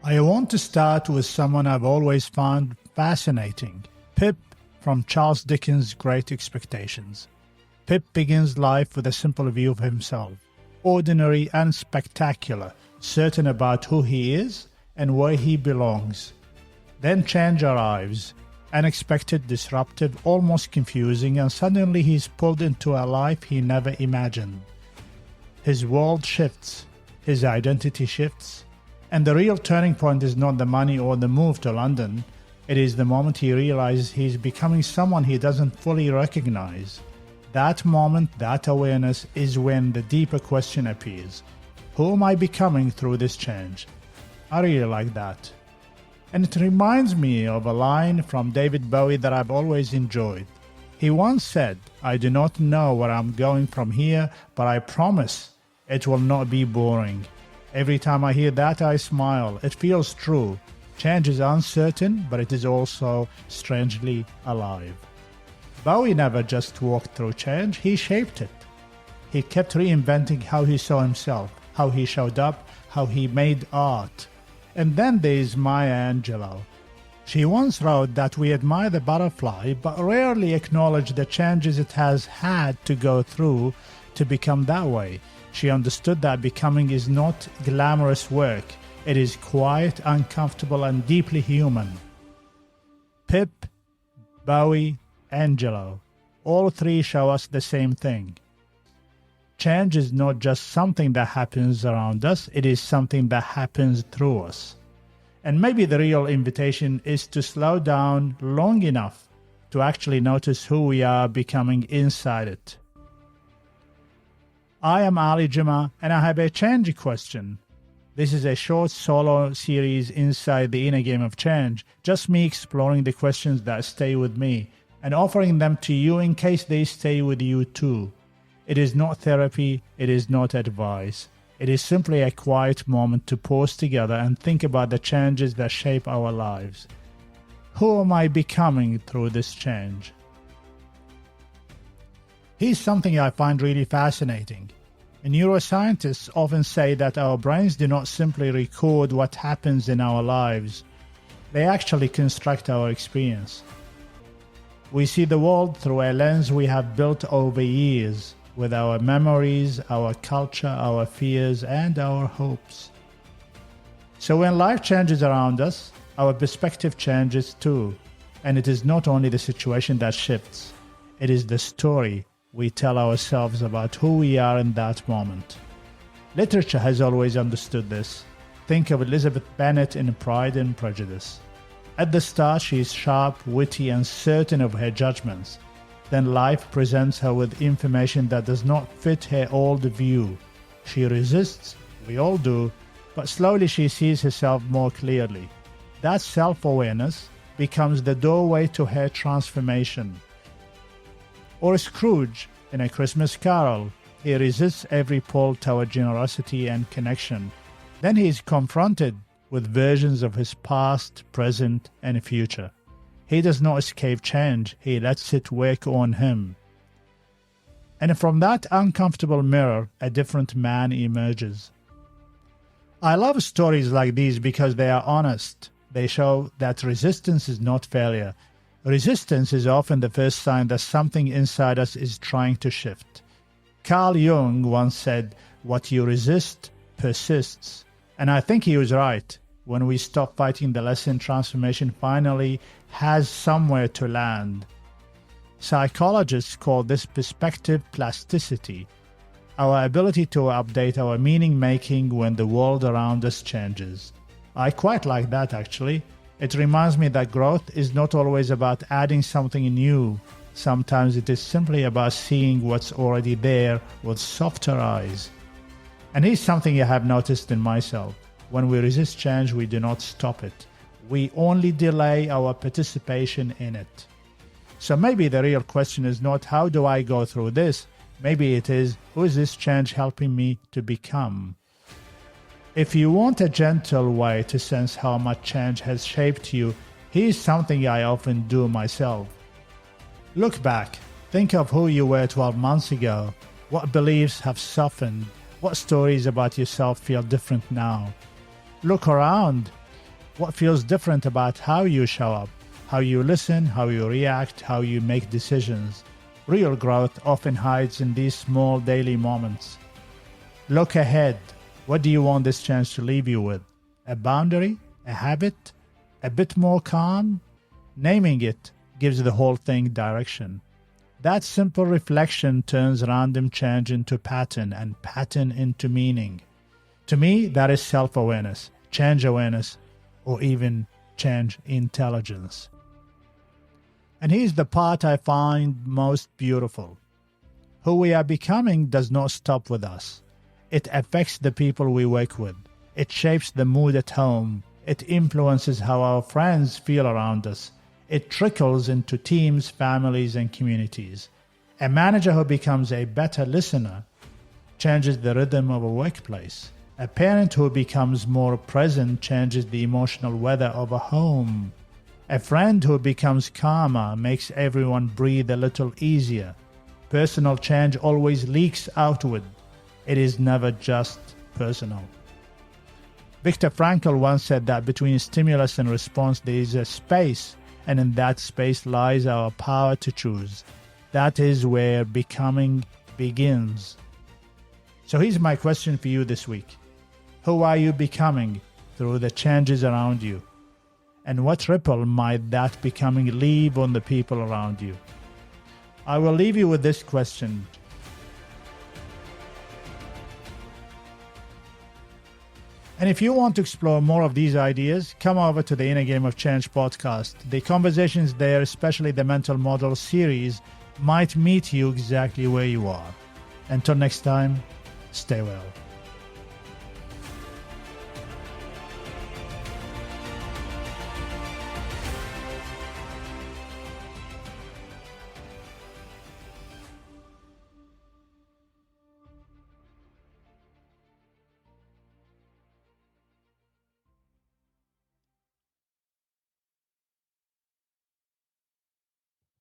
I want to start with someone I've always found fascinating, Pip from Charles Dickens' Great Expectations. Pip begins life with a simple view of himself, ordinary and spectacular, certain about who he is and where he belongs. Then change arrives, unexpected, disruptive, almost confusing, and suddenly he's pulled into a life he never imagined. His world shifts, his identity shifts, and the real turning point is not the money or the move to London. It is the moment he realizes he's becoming someone he doesn't fully recognize. That moment, that awareness, is when the deeper question appears. Who am I becoming through this change? I really like that. And it reminds me of a line from David Bowie that I've always enjoyed. He once said, "I do not know where I'm going from here, but I promise it will not be boring." Every time I hear that, I smile. It feels true. Change is uncertain, but it is also strangely alive. Bowie never just walked through change, he shaped it. He kept reinventing how he saw himself, how he showed up, how he made art. And then there's Maya Angelou. She once wrote that we admire the butterfly, but rarely acknowledge the changes it has had to go through to become that way. She understood that becoming is not glamorous work. It is quiet, uncomfortable, and deeply human. Pip, Bowie, Angelou, all three show us the same thing. Change is not just something that happens around us, it is something that happens through us. And maybe the real invitation is to slow down long enough to actually notice who we are becoming inside it. I am Ali Juma, and I have a change question. This is a short solo series inside the inner game of change, just me exploring the questions that stay with me and offering them to you in case they stay with you too. It is not therapy, it is not advice. It is simply a quiet moment to pause together and think about the changes that shape our lives. Who am I becoming through this change? Here's something I find really fascinating. Neuroscientists often say that our brains do not simply record what happens in our lives. They actually construct our experience. We see the world through a lens we have built over years, with our memories, our culture, our fears, and our hopes. So when life changes around us, our perspective changes too. And it is not only the situation that shifts, it is the story we tell ourselves about who we are in that moment. Literature has always understood this. Think of Elizabeth Bennet in Pride and Prejudice. At the start, she is sharp, witty, and certain of her judgments. Then life presents her with information that does not fit her old view. She resists, we all do, but slowly she sees herself more clearly. That self-awareness becomes the doorway to her transformation. Or Scrooge in A Christmas Carol. He resists every pull toward generosity and connection. Then he is confronted with versions of his past, present, and future. He does not escape change, he lets it work on him. And from that uncomfortable mirror, a different man emerges. I love stories like these because they are honest. They show that resistance is not failure. Resistance is often the first sign that something inside us is trying to shift. Carl Jung once said, "What you resist persists." And I think he was right. When we stop fighting the lesson, transformation finally has somewhere to land. Psychologists call this perspective plasticity, our ability to update our meaning-making when the world around us changes. I quite like that, actually. It reminds me that growth is not always about adding something new. Sometimes it is simply about seeing what's already there with softer eyes. And here's something I have noticed in myself. When we resist change, we do not stop it. We only delay our participation in it. So maybe the real question is not how do I go through this? Maybe it is, who is this change helping me to become? If you want a gentle way to sense how much change has shaped you, here's something I often do myself. Look back. Think of who you were 12 months ago. What beliefs have softened? What stories about yourself feel different now? Look around. What feels different about how you show up, how you listen, how you react, how you make decisions? Real growth often hides in these small daily moments. Look ahead. What do you want this chance to leave you with? A boundary? A habit? A bit more calm? Naming it gives the whole thing direction. That simple reflection turns random change into pattern and pattern into meaning. To me, that is self-awareness, change awareness, or even change intelligence. And here's the part I find most beautiful. Who we are becoming does not stop with us. It affects the people we work with. It shapes the mood at home. It influences how our friends feel around us. It trickles into teams, families, and communities. A manager who becomes a better listener changes the rhythm of a workplace. A parent who becomes more present changes the emotional weather of a home. A friend who becomes calmer makes everyone breathe a little easier. Personal change always leaks outward. It is never just personal. Viktor Frankl once said that between stimulus and response there is a space, and in that space lies our power to choose. That is where becoming begins. So here's my question for you this week. Who are you becoming through the changes around you? And what ripple might that becoming leave on the people around you? I will leave you with this question. And if you want to explore more of these ideas, come over to the Inner Game of Change podcast. The conversations there, especially the Mental Model series, might meet you exactly where you are. Until next time, stay well.